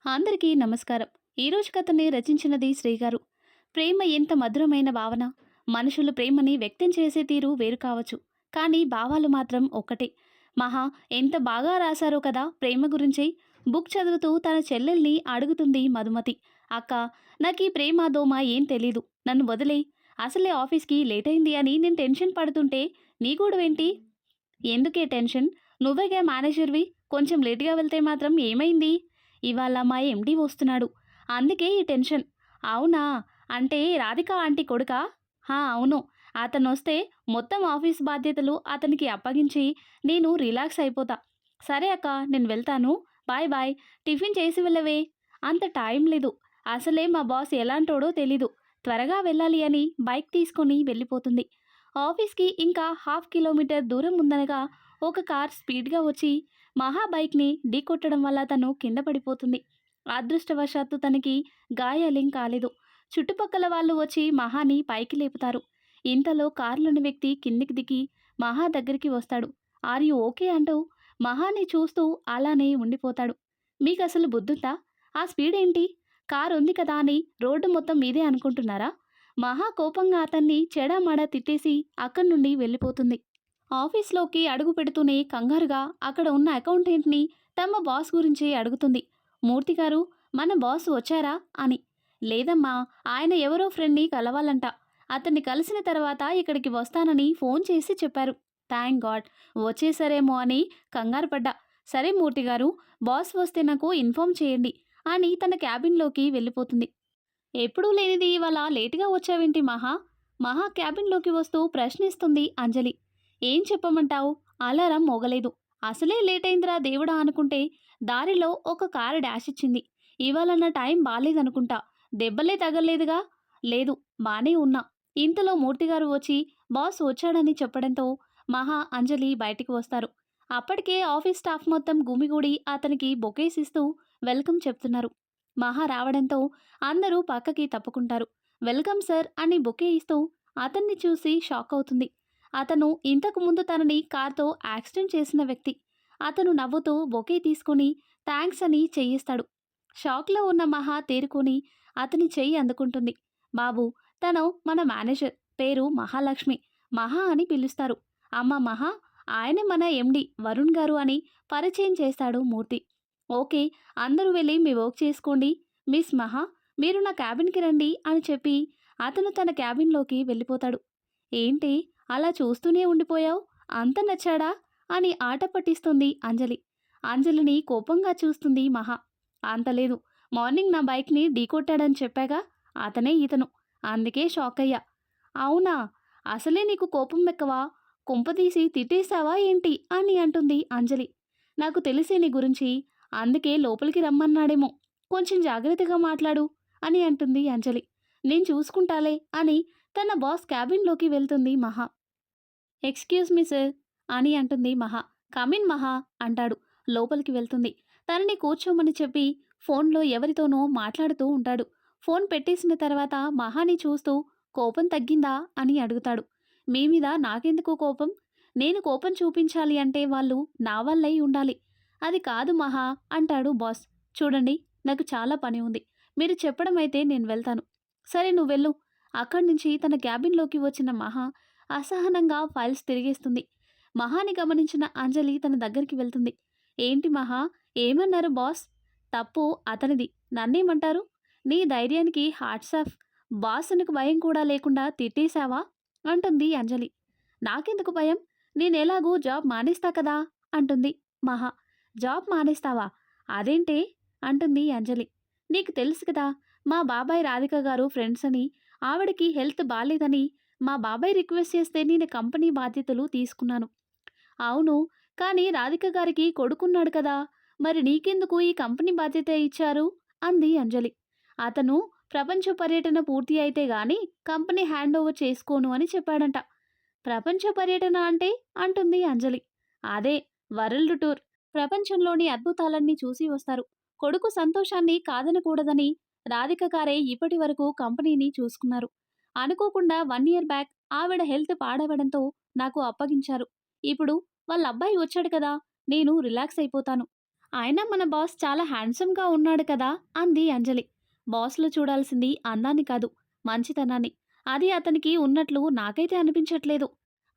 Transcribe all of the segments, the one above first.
అందరికీ నమస్కారం. ఈరోజు కథని రచించినది శ్రీగారు. ప్రేమ ఎంత మధురమైన భావన. మనుషులు ప్రేమని వ్యక్తం చేసే తీరు వేరు కావచ్చు, కానీ భావాలు మాత్రం ఒక్కటే. మహా ఎంత బాగా రాశారో కదా ప్రేమ గురించి. బుక్ చదువుతూ తన చెల్లెల్ని అడుగుతుంది మధుమతి. అక్క, నాకీ ప్రేమ దోమ ఏం తెలీదు, నన్ను వదిలేయ్. అసలే ఆఫీస్కి లేట్ అయింది అని నేను టెన్షన్ పడుతుంటే నీ గొడవేంటి? ఎందుకే టెన్షన్? నువ్వేగా మేనేజర్వి. కొంచెం లేట్‌గా వెళ్తే మాత్రం ఏమైంది? ఇవాళ మా ఎండీ వస్తున్నాడు. అందుకే ఈ టెన్షన్. అవునా? అంటే రాధిక ఆంటీ కొడుకా? హా! అవును. అతనొస్తే మొత్తం ఆఫీస్ బాధ్యతలు అతనికి అప్పగించి నేను రిలాక్స్ అయిపోతా. సరే అక్క, నేను వెళ్తాను. Bye bye. టిఫిన్ చేసి వెళ్ళవే. అంత టైం లేదు. అసలే మా బాస్ ఎలాంటోడో తెలీదు. త్వరగా వెళ్ళాలి అని బైక్ తీసుకొని వెళ్ళిపోతుంది. ఆఫీస్‌కి ఇంకా హాఫ్ కిలోమీటర్ దూరం ఉందనగా ఒక కార్ స్పీడ్‌గా వచ్చి మహా బైక్‌ని ఢీకొట్టడం వల్ల తను కింద పడిపోతుంది. అదృష్టవశాత్తు తనకి గాయాలేం కాలేదు. చుట్టుపక్కల వాళ్ళు వచ్చి మహాని పైకి లేపుతారు. ఇంతలో కారులోని వ్యక్తి కిందికి దిగి మహా దగ్గరికి వస్తాడు. ఆర్ యూ ఓకే అంటూ మహాని చూస్తూ అలానే ఉండిపోతాడు. మీకసలు బుద్ధుందా? ఆ స్పీడేంటి? కారు ఉంది కదా అని రోడ్డు మొత్తం మీదే అనుకుంటున్నారా? మహా కోపంగా అతన్ని చెడామడా తిట్టేసి అక్కడి నుండి వెళ్ళిపోతుంది. ఆఫీస్లోకి అడుగు పెడుతూనే కంగారుగా అక్కడ ఉన్న అకౌంటెంట్ని తమ బాస్ గురించి అడుగుతుంది. మూర్తి గారు, మన బాస్ వచ్చారా అని. లేదమ్మా, ఆయన ఎవరో ఫ్రెండ్ని కలవాలంట. అతన్ని కలిసిన తర్వాత ఇక్కడికి వస్తానని ఫోన్ చేసి చెప్పారు. థ్యాంక్ గాడ్, వచ్చేసారేమో అని కంగారు పడ్డా. సరే మూర్తి గారు, బాస్ వస్తే నాకు ఇన్ఫార్మ్ చేయండి అని తన క్యాబిన్లోకి వెళ్ళిపోతుంది. ఎప్పుడూ లేనిది ఇవాళ లేటుగా వచ్చావేంటి మహా? మహా క్యాబిన్లోకి వస్తూ ప్రశ్నిస్తుంది అంజలి. ఏం చెప్పమంటావు? అలారం మోగలేదు. అసలే లేటైందిరా దేవుడా అనుకుంటే దారిలో ఒక కారు డాష్ ఇచ్చింది. ఇవాళ నా టైం బాలేదనుకుంటా. దెబ్బలే తగల్లేదుగా? లేదు, బానే ఉన్నా. ఇంతలో మూర్తిగారు వచ్చి బాస్ వచ్చాడని చెప్పడంతో మహా, అంజలి బయటికి వస్తారు. అప్పటికే ఆఫీస్ స్టాఫ్ మొత్తం గుమిగూడి అతనికి బొకేస్ ఇస్తూ వెల్కమ్ చెప్తున్నారు. మహా రావడంతో అందరూ పక్కకి తప్పుకుంటారు. వెల్కమ్ సార్ అని బొకే ఇస్తూ అతన్ని చూసి షాక్ అవుతుంది. అతను ఇంతకు ముందు తనని కార్తో యాక్సిడెంట్ చేసిన వ్యక్తి. అతను నవ్వుతూ బొకే తీసుకుని థ్యాంక్స్ అని చెయ్యిస్తాడు. షాక్లో ఉన్న మహా తేరుకొని అతని చెయ్యి అందుకుంటుంది. బాబు, తను మన మేనేజర్, పేరు మహాలక్ష్మి. మహా అని పిలుస్తారు. అమ్మ మహా, ఆయనే మన ఎండి వరుణ్ గారు అని పరిచయం చేస్తాడు మూర్తి. ఓకే, అందరూ వెళ్ళి మీ వర్క్ చేసుకోండి. మిస్ మహా, మీరు నా క్యాబిన్‌కి రండి అని చెప్పి అతను తన క్యాబిన్‌లోకి వెళ్ళిపోతాడు. ఏంటి అలా చూస్తూనే ఉండిపోయావు? అంత నచ్చాడా? అని ఆట పట్టిస్తుంది అంజలి. అంజలిని కోపంగా చూస్తుంది మహా. అంత లేదు. మార్నింగ్ నా బైక్‌ని ఢీకొట్టాడని చెప్పాగా, అతనే ఇతను. అందుకే షాకయ్యా. అవునా? అసలే నీకు కోపం ఎక్కువ. కొంపదీసి తిట్టేసావా ఏంటి? అని అంటుంది అంజలి. నాకు తెలిసే నీ గురించి. అందుకే లోపలికి రమ్మన్నాడేమో. కొంచెం జాగ్రత్తగా మాట్లాడు అని అంటుంది అంజలి. నేను చూసుకుంటాలే అని తన బాస్ క్యాబిన్‌లోకి వెళ్తుంది మహా. ఎక్స్‌క్యూజ్ మీ సార్ అని అంటుంది మహా. కమిన్ మహా అంటాడు. లోపలికి వెళ్తుంది. తనని కూర్చోమని చెప్పి ఫోన్‌లో ఎవరితోనో మాట్లాడుతూ ఉంటాడు. ఫోన్ పెట్టేసిన తర్వాత మహాని చూస్తూ కోపం తగ్గిందా అని అడుగుతాడు. మీ మీద నాకెందుకు కోపం? నేను కోపం చూపించాలి అంటే వాళ్ళు నా వల్లై ఉండాలి. అది కాదు మహా అంటాడు బాస్. చూడండి, నాకు చాలా పని ఉంది. మీరు చెప్పడం అయితే నేను వెళ్తాను. సరే నువ్వెళ్ళు. అక్కడి నుంచి తన క్యాబిన్‌లోకి వచ్చిన మహా అసహనంగా ఫైల్స్ తిరిగేస్తుంది. మహాని గమనించిన అంజలి తన దగ్గరికి వెళ్తుంది. ఏంటి మహా, ఏమన్నారు బాస్? తప్పు అతనిది, నన్నేమంటారు? నీ ధైర్యానికి హాట్స్ ఆఫ్. బాస్ అనకు భయం కూడా లేకుండా తిట్టేశావా? అంటుంది అంజలి. నాకెందుకు భయం? నేనెలాగూ జాబ్ మానేస్తా కదా అంటుంది మహా. జాబ్ మానేస్తావా? అదేంటే అంటుంది అంజలి. నీకు తెలుసు కదా, మా బాబాయ్ రాధిక గారు ఫ్రెండ్స్ అని. ఆవిడకి హెల్త్ బాలేదని మా బాబాయ్ రిక్వెస్ట్ చేస్తే నేను కంపెనీ బాధ్యతలు తీసుకున్నాను. అవును, కానీ రాధిక గారికి కొడుకున్నాడు కదా, మరి నీకెందుకు ఈ కంపెనీ బాధ్యత ఇచ్చారు అంది అంజలి. అతను ప్రపంచ పర్యటన పూర్తి అయితే గాని కంపెనీ హ్యాండ్ ఓవర్ చేసుకోను అని చెప్పాడంట. ప్రపంచ పర్యటన అంటే అంటుంది అంజలి. అదే, వరల్డ్ టూర్. ప్రపంచంలోని అద్భుతాలన్నీ చూసి వస్తారు. కొడుకు సంతోషాన్ని కాదనకూడదని రాధిక గారే ఇప్పటి వరకు కంపెనీని చూసుకున్నారు. అనుకోకుండా 1 ఇయర్ బ్యాక్ ఆవిడ హెల్త్ పాడవడంతో నాకు అప్పగించారు. ఇప్పుడు వాళ్ళ అబ్బాయి వచ్చాడు కదా, నేను రిలాక్స్ అయిపోతాను. అయినా మన బాస్ చాలా హ్యాండ్సమ్‌గా ఉన్నాడు కదా! అంది అంజలి. బాస్‌లో చూడాల్సింది అందాన్ని కాదు, మంచితనాన్ని. అది అతనికి ఉన్నట్లు నాకైతే అనిపించట్లేదు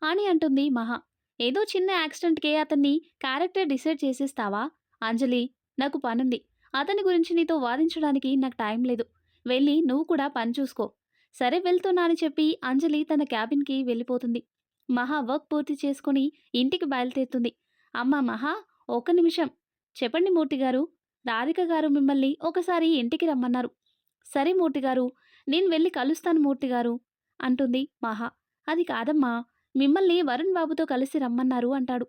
అని అంటుంది మహా. ఏదో చిన్న యాక్సిడెంట్‌కే అతన్ని క్యారెక్టర్ డిసైడ్ చేసేస్తావా? అంజలి, నాకు పనుంది. అతని గురించి నీతో వాదించడానికి నాకు టైం లేదు. వెళ్ళి నువ్వు కూడా పని చూసుకో. సరే వెళ్తున్నా అని చెప్పి అంజలి తన క్యాబిన్‌కి వెళ్ళిపోతుంది. మహా వర్క్ పూర్తి చేసుకొని ఇంటికి బయలుదేరుతుంది. అమ్మ మహా, ఒక్క నిమిషం. చెప్పండి మూర్తిగారు. రాధిక గారు మిమ్మల్ని ఒకసారి ఇంటికి రమ్మన్నారు. సరే మూర్తిగారు, నేను వెళ్ళి కలుస్తాను మూర్తిగారు అంటుంది మహా. అది కాదమ్మా, మిమ్మల్ని వరుణ్ బాబుతో కలిసి రమ్మన్నారు అంటాడు.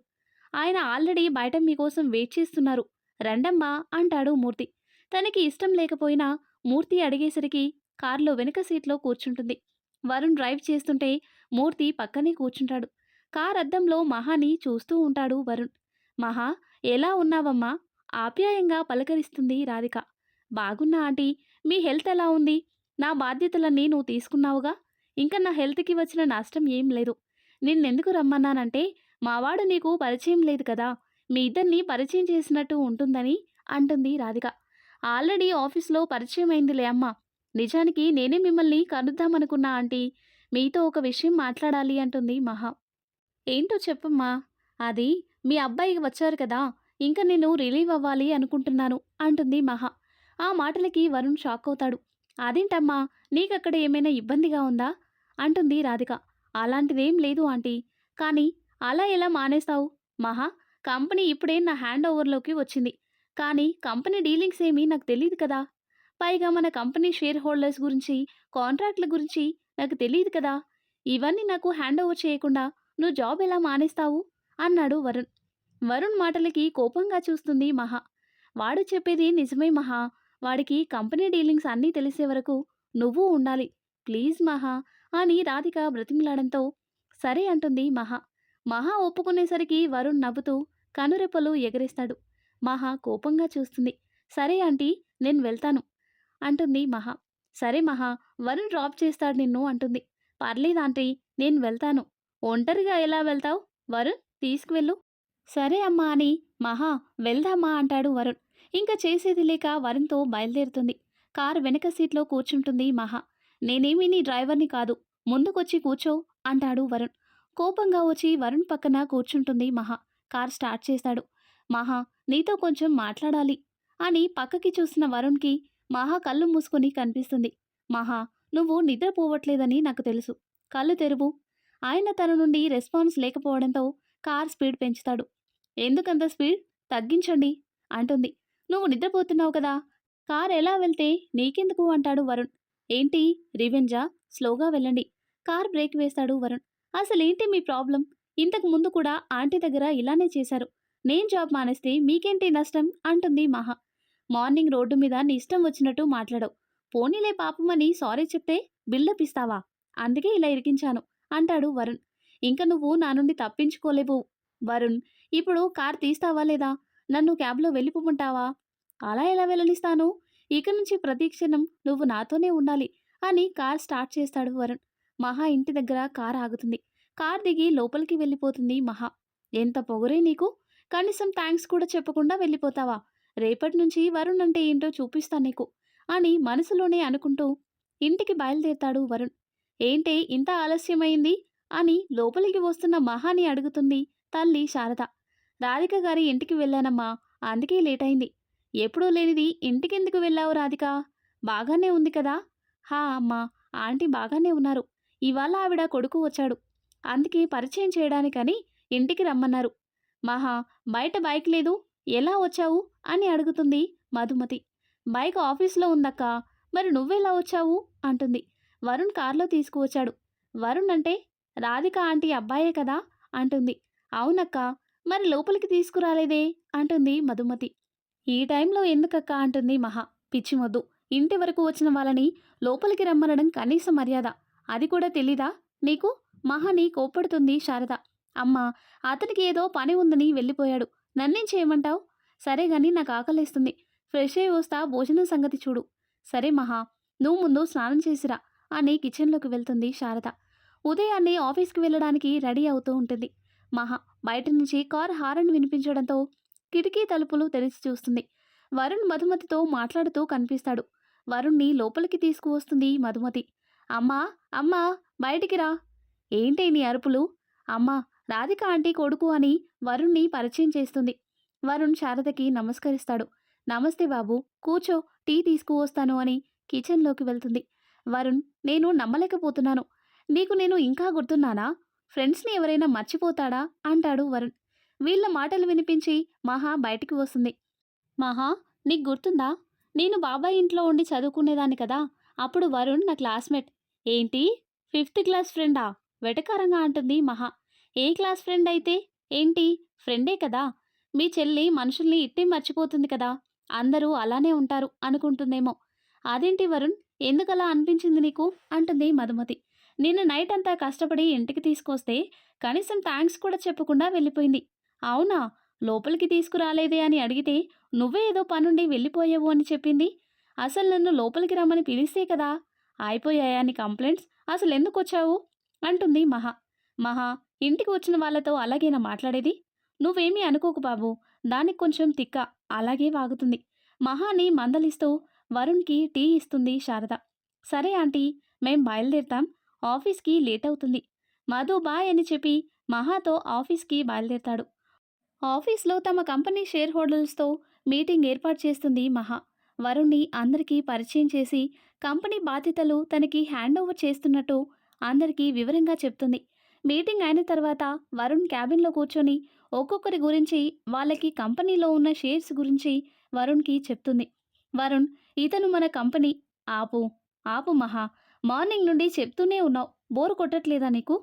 ఆయన ఆల్రెడీ బయట మీకోసం వెయిట్ చేస్తున్నారు. రండమ్మా అంటాడు మూర్తి. తనకి ఇష్టం లేకపోయినా మూర్తి అడిగేసరికి కారులో వెనుక సీట్లో కూర్చుంటుంది. వరుణ్ డ్రైవ్ చేస్తుంటే మూర్తి పక్కనే కూర్చుంటాడు. కార్ అద్దంలో మహాని చూస్తూ ఉంటాడు వరుణ్. మహా, ఎలా ఉన్నావమ్మా? ఆప్యాయంగా పలకరిస్తుంది రాధిక. బాగున్నా ఆంటీ. మీ హెల్త్ ఎలా ఉంది? నా బాధ్యతలన్నీ నువ్వు తీసుకున్నావుగా. ఇంకా నా హెల్త్‌కి వచ్చిన నష్టం ఏం లేదు. నిన్నెందుకు రమ్మన్నానంటే, మావాడు నీకు పరిచయం లేదు కదా! మీ ఇద్దరిని పరిచయం చేసినట్టు ఉంటుందని అంటుంది రాధిక. ఆల్రెడీ ఆఫీస్‌లో పరిచయమైందిలే అమ్మా. నిజానికి నేనే మిమ్మల్ని కలుద్దామనుకున్నా ఆంటీ. మీతో ఒక విషయం మాట్లాడాలి అంటుంది మహా. ఏంటో చెప్పమ్మా. అది మీ అబ్బాయి వచ్చారు కదా! ఇంక నేను రిలీవ్ అవ్వాలి అనుకుంటున్నాను అంటుంది మహా. ఆ మాటలకి వరుణ్ షాక్ అవుతాడు. అదేంటమ్మా, నీకక్కడ ఏమైనా ఇబ్బందిగా ఉందా అంటుంది రాధిక. అలాంటిదేం లేదు ఆంటీ. కానీ అలా ఎలా మానేస్తావు? మహా, కంపెనీ ఇప్పుడే నా హ్యాండ్ ఓవర్లోకి వచ్చింది. కానీ కంపెనీ డీలింగ్స్ ఏమీ నాకు తెలీదు కదా! పైగా మన కంపెనీ షేర్ హోల్డర్స్ గురించి, కాంట్రాక్ట్‌ల గురించి నాకు తెలీదు కదా! ఇవన్నీ నాకు హ్యాండ్ ఓవర్ చేయకుండా నువ్వు జాబ్ ఎలా మానేస్తావు అన్నాడు వరుణ్. వరుణ్ మాటలకి కోపంగా చూస్తుంది మహా. వాడు చెప్పేది నిజమే మహా. వాడికి కంపెనీ డీలింగ్స్ అన్నీ తెలిసే వరకు నువ్వు ఉండాలి. ప్లీజ్ మహా అని రాధిక బ్రతిమలాడంతో సరే అంటుంది మహా. మహా ఒప్పుకునేసరికి వరుణ్ నవ్వుతూ కనురెప్పలు ఎగరేస్తాడు. మహా కోపంగా చూస్తుంది. సరే ఆంటీ, నేను వెళ్తాను అంటుంది మహా. సరే మహా, వరుణ్ డ్రాప్ చేస్తాడు నిన్ను అంటుంది. పర్లేదాంటీ, నేను వెళ్తాను. ఒంటరిగా ఎలా వెళ్తావు? వరుణ్ తీసుకువెళ్ళు. సరే అమ్మా అని మహా వెళ్దామా అంటాడు వరుణ్. ఇంకా చేసేది లేక వరుణ్తో బయలుదేరుతుంది. కారు వెనక సీట్లో కూర్చుంటుంది మహా. నేనేమీ నీ డ్రైవర్ని కాదు, ముందుకొచ్చి కూర్చో అంటాడు వరుణ్. కోపంగా వచ్చి వరుణ్ పక్కన కూర్చుంటుంది మహా. కార్ స్టార్ట్ చేస్తాడు. మహా, నీతో కొంచెం మాట్లాడాలి అని పక్కకి చూసిన వరుణ్కి మహా కళ్ళు మూసుకొని కనిపిస్తుంది. మహా, నువ్వు నిద్రపోవట్లేదని నాకు తెలుసు. కళ్ళు తెరువు. ఆయన తన నుండి రెస్పాన్స్ లేకపోవడంతో కార్ స్పీడ్ పెంచుతాడు. ఎందుకంత స్పీడ్? తగ్గించండి అంటుంది. నువ్వు నిద్రపోతున్నావు కదా! కార్ ఎలా వెళ్తే నీకెందుకు అంటాడు వరుణ్. ఏంటి రివెంజా? స్లోగా వెళ్ళండి. కార్ బ్రేక్ వేస్తాడు వరుణ్. అసలేంటి మీ ప్రాబ్లం? ఇంతకు ముందు కూడా ఆంటీ దగ్గర ఇలానే చేశారు. నేను జాబ్ మానేస్తే మీకేంటి నష్టం అంటుంది మహా. మార్నింగ్ రోడ్డు మీద నీ ఇష్టం వచ్చినట్టు మాట్లాడవు. పోనీలే పాపమని సారీ చెప్తే బిల్డప్ ఇస్తావా? అందుకే ఇలా ఇరికించాను అంటాడు వరుణ్. ఇంక నువ్వు నా నుండి తప్పించుకోలేవు వరుణ్. ఇప్పుడు కార్ తీస్తావా లేదా? నన్ను క్యాబ్‌లో వెళ్ళిపోమంటావా? అలా ఎలా వెళ్ళనిస్తాను? ఇక నుంచి ప్రతి క్షణం నువ్వు నాతోనే ఉండాలి అని కార్ స్టార్ట్ చేస్తాడు వరుణ్. మహా ఇంటి దగ్గర కార్ ఆగుతుంది. కార్ దిగి లోపలికి వెళ్ళిపోతుంది మహా. ఎంత పొగరే నీకు? కనీసం థాంక్స్ కూడా చెప్పకుండా వెళ్ళిపోతావా? రేపటి నుంచి వరుణ్ అంటే ఏంటో చూపిస్తా నీకు అని మనసులోనే అనుకుంటూ ఇంటికి బయలుదేరతాడు వరుణ్. ఏంటే ఇంత ఆలస్యమైంది అని లోపలికి వస్తున్న మహాని అడుగుతుంది తల్లి శారద. రాధిక గారి ఇంటికి వెళ్ళానమ్మా, అందుకే లేట్ అయింది. ఎప్పుడూ లేనిది ఇంటికెందుకు వెళ్ళావు రాధిక? బాగానే ఉంది కదా? హా అమ్మా, ఆంటీ బాగానే ఉన్నారు. ఇవాళ ఆవిడ కొడుకు వచ్చాడు. అందుకే పరిచయం చేయడానికని ఇంటికి రమ్మన్నారు. మహా, బయట బైక్ లేదు, ఎలా వచ్చావు అని అడుగుతుంది మధుమతి. బైక్ ఆఫీస్లో ఉందక్కా. మరి నువ్వెలా వచ్చావు అంటుంది. వరుణ్ కార్లో తీసుకువచ్చాడు. వరుణ్ అంటే రాధిక ఆంటీ అబ్బాయే కదా అంటుంది. అవునక్కా. మరి లోపలికి తీసుకురాలేదే అంటుంది మధుమతి. ఈ టైంలో ఎందుకక్కా అంటుంది మహా. పిచ్చి మొద్దు. ఇంటి వరకు వచ్చిన వాళ్ళని లోపలికి రమ్మనడం కనీస మర్యాద. అది కూడా తెలీదా నీకు? మహాని కోప్పడుతుంది శారద. అమ్మా, అతనికి ఏదో పని ఉందని వెళ్ళిపోయాడు. నన్నేం చేయమంటావు? సరే గాని నాకు ఆకలేస్తుంది. ఫ్రెష్ అయి వస్తా, భోజనం సంగతి చూడు. సరే మహా, నువ్వు ముందు స్నానం చేసిరా అని కిచెన్లోకి వెళ్తుంది శారద. ఉదయాన్నే ఆఫీస్కి వెళ్ళడానికి రెడీ అవుతూ ఉంటుంది. మహా బయట నుంచి కార్ హారన్ వినిపించడంతో కిటికీ తలుపులు తెరిచి చూస్తుంది. వరుణ్ మధుమతితో మాట్లాడుతూ కనిపిస్తాడు. వరుణ్ణి లోపలికి తీసుకువస్తుంది మధుమతి. అమ్మా, అమ్మా, బయటికి రా. ఏంటి నీ అరుపులు? అమ్మా, రాధిక ఆంటీ కొడుకు అని వరుణ్ణి పరిచయం చేస్తుంది. వరుణ్ శారదకి నమస్కరిస్తాడు. నమస్తే బాబు, కూర్చో, టీ తీసుకువస్తాను అని కిచెన్లోకి వెళ్తుంది. వరుణ్, నేను నమ్మలేకపోతున్నాను. నీకు నేను ఇంకా గుర్తున్నానా? ఫ్రెండ్స్ని ఎవరైనా మర్చిపోతాడా అంటాడు వరుణ్. వీళ్ళ మాటలు వినిపించి మహా బయటికి వస్తుంది. మహా, నీకు గుర్తుందా? నేను బాబాయ్ ఇంట్లో ఉండి చదువుకునేదాన్ని కదా. అప్పుడు వరుణ్ నా క్లాస్మేట్. ఏంటి, 5th క్లాస్ ఫ్రెండా? వెటకారంగా అంటుంది మహా. ఏ క్లాస్ ఫ్రెండ్ అయితే ఏంటి, ఫ్రెండే కదా. మీ చెల్లి మనుషుల్ని ఇట్టే మర్చిపోతుంది కదా. అందరూ అలానే ఉంటారు అనుకుంటుందేమో. అదేంటి వరుణ్, ఎందుకలా అనిపించింది నీకు అంటుంది మధుమతి. నిన్న నైట్ అంతా కష్టపడి ఇంటికి తీసుకొస్తే కనీసం థ్యాంక్స్ కూడా చెప్పకుండా వెళ్ళిపోయింది. అవునా, లోపలికి తీసుకురాలేదే అని అడిగితే నువ్వే ఏదో పనుండి వెళ్ళిపోయావు అని చెప్పింది. అసలు నన్ను లోపలికి రమ్మని పిలిస్తే కదా అయిపోయాయా నీ కంప్లైంట్స్? అసలు ఎందుకు వచ్చావు అంటుంది మహా. మహా, ఇంటికి వచ్చిన వాళ్ళతో అలాగేనా మాట్లాడేది? నువ్వేమీ అనుకోకు బాబు, దానికి కొంచెం తిక్క అలాగే వాగుతుంది. మహాని మందలిస్తూ వరుణ్కి టీ ఇస్తుంది శారద. సరే ఆంటీ, మేం బయలుదేరుతాం, ఆఫీస్కి లేట్ అవుతుంది. మధు బాయ్ అని చెప్పి మహాతో ఆఫీస్కి బయలుదేరతాడు. ఆఫీస్లో తమ కంపెనీ షేర్ హోల్డర్స్తో మీటింగ్ ఏర్పాటు చేస్తుంది మహా. వరుణ్ణి అందరికీ పరిచయం చేసి కంపెనీ బాధ్యతలు తనకి హ్యాండ్ ఓవర్ చేస్తున్నట్టు అందరికీ వివరంగా చెప్తుంది. మీటింగ్ అయిన తర్వాత వరుణ్ క్యాబిన్లో కూర్చొని ఒక్కొక్కరి గురించి, వాళ్ళకి కంపెనీలో ఉన్న షేర్స్ గురించి వరుణ్కి చెప్తుంది. వరుణ్, ఇతను మన కంపెనీ. ఆపు, ఆపు మహా, మార్నింగ్ నుండి చెప్తూనే ఉన్నావు, బోరు కొట్టట్లేదా నీకు?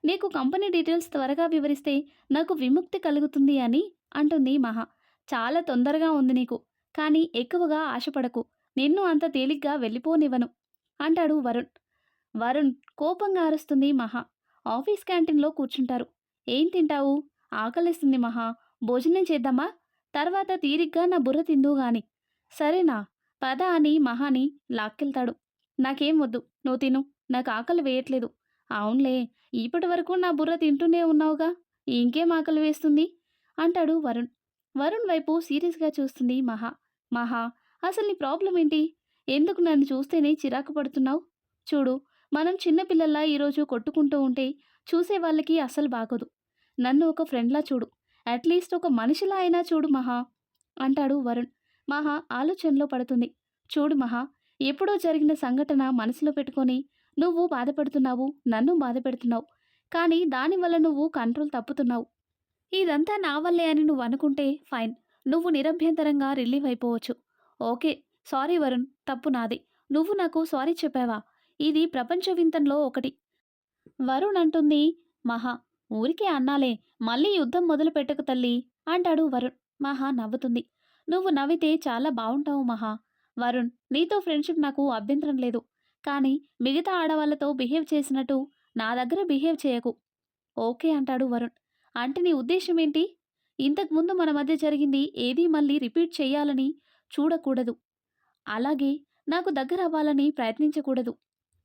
నీకు కంపెనీ డీటెయిల్స్ త్వరగా వివరిస్తే నాకు విముక్తి కలుగుతుంది అని అంటుంది మహా. చాలా తొందరగా ఉంది నీకు, కానీ ఎక్కువగా ఆశపడకు, నిన్ను అంత తేలిగ్గా వెళ్ళిపోనివ్వను అంటాడు వరుణ్. వరుణ్ కోపంగా అరుస్తుంది మహా. ఆఫీస్ క్యాంటీన్లో కూర్చుంటారు. ఏం తింటావు? ఆకలిస్తుంది మహా, భోజనం చేద్దామా? తర్వాత తీరిగ్గా నా బుర్ర తిందువు గాని. సరేనా, పద అని మహాని లాక్కెళ్తాడు. నాకేం వద్దు, నువ్వు తిను, నాకు ఆకలి వేయట్లేదు. అవునులే, ఇప్పటి వరకు నా బుర్ర తింటూనే ఉన్నావుగా, ఇంకేం ఆకలి వేస్తుంది అంటాడు వరుణ్. వరుణ్ వైపు సీరియస్గా చూస్తుంది మహా. మహా, అసలు నీ ప్రాబ్లం ఏంటి? ఎందుకు నన్ను చూస్తేనే చిరాకు పడుతున్నావు? చూడు, మనం చిన్నపిల్లల్లా ఈరోజు కొట్టుకుంటూ ఉంటే చూసే వాళ్ళకి అస్సలు బాగోదు. నన్ను ఒక ఫ్రెండ్లా చూడు, అట్లీస్ట్ ఒక మనిషిలా అయినా చూడు మహా అంటాడు వరుణ్. మహా ఆలోచనలో పడుతుంది. చూడు మహా, ఎప్పుడో జరిగిన సంఘటన మనసులో పెట్టుకొని నువ్వు బాధపడుతున్నావు, నన్ను బాధపెడుతున్నావు. కానీ దానివల్ల నువ్వు కంట్రోల్ తప్పుతున్నావు. ఇదంతా నా వల్లే అని నువ్వు అనుకుంటే ఫైన్, నువ్వు నిరభ్యంతరంగా రిలీవ్ అయిపోవచ్చు. ఓకే, సారీ వరుణ్, తప్పు నాది. నువ్వు నాకు సారీ చెప్పావా? ఇది ప్రపంచ వింతల్లో ఒకటి. వరుణ్ అంటుంది మహా. ఊరికే అన్నాలే, మళ్ళీ యుద్ధం మొదలు పెట్టకు తల్లి అంటాడు వరుణ్. మహా నవ్వుతుంది. నువ్వు నవ్వితే చాలా బావుంటావు మహా. వరుణ్, నీతో ఫ్రెండ్షిప్ నాకు అభ్యంతరం లేదు. కానీ మిగతా ఆడవాళ్ళతో బిహేవ్ చేసినట్టు నా దగ్గర బిహేవ్ చేయకు. ఓకే అంటాడు వరుణ్. అంటే నీ ఉద్దేశం ఏంటి? ఇంతకుముందు మన మధ్య జరిగింది ఏదీ మళ్ళీ రిపీట్ చేయాలని చూడకూడదు. అలాగే నాకు దగ్గర అవ్వాలని ప్రయత్నించకూడదు.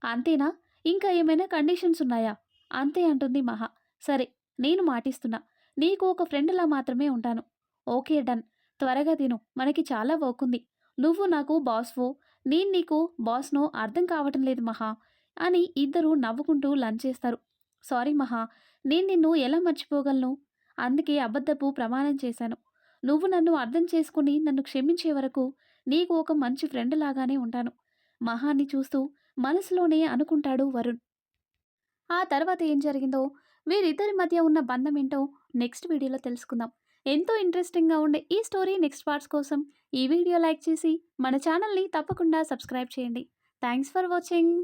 అంతేనా? ఇంకా ఏమైనా కండిషన్స్ ఉన్నాయా? అంతే అంటుంది మహా. సరే, నేను మాటిస్తున్నా, నీకు ఒక ఫ్రెండ్‌లా మాత్రమే ఉంటాను. Okay done. త్వరగా తిను, మనకి చాలా వర్క్ ఉంది. నువ్వు నాకు బాస్‌వో, నేను నీకు బాస్‌నో అర్థం కావటం లేదు మహా అని ఇద్దరూ నవ్వుకుంటూ లంచ్ చేస్తారు. సారీ మహా, నేను నిన్ను ఎలా మర్చిపోగలను? అందుకే అబద్ధపు ప్రమాణం చేశాను. నువ్వు నన్ను అర్థం చేసుకుని నన్ను క్షమించే వరకు నీకు ఒక మంచి ఫ్రెండ్ లాగానే ఉంటాను. మహాని చూస్తూ మనసులోనే అనుకుంటాడు వరుణ్. ఆ తర్వాత ఏం జరిగిందో, వీరిద్దరి మధ్య ఉన్న బంధం ఏంటో నెక్స్ట్ వీడియోలో తెలుసుకుందాం. ఎంతో ఇంట్రెస్టింగ్గా ఉండే ఈ స్టోరీ నెక్స్ట్ పార్ట్స్ కోసం ఈ వీడియో లైక్ చేసి మన ఛానల్ని తప్పకుండా సబ్స్క్రైబ్ చేయండి. Thanks for watching.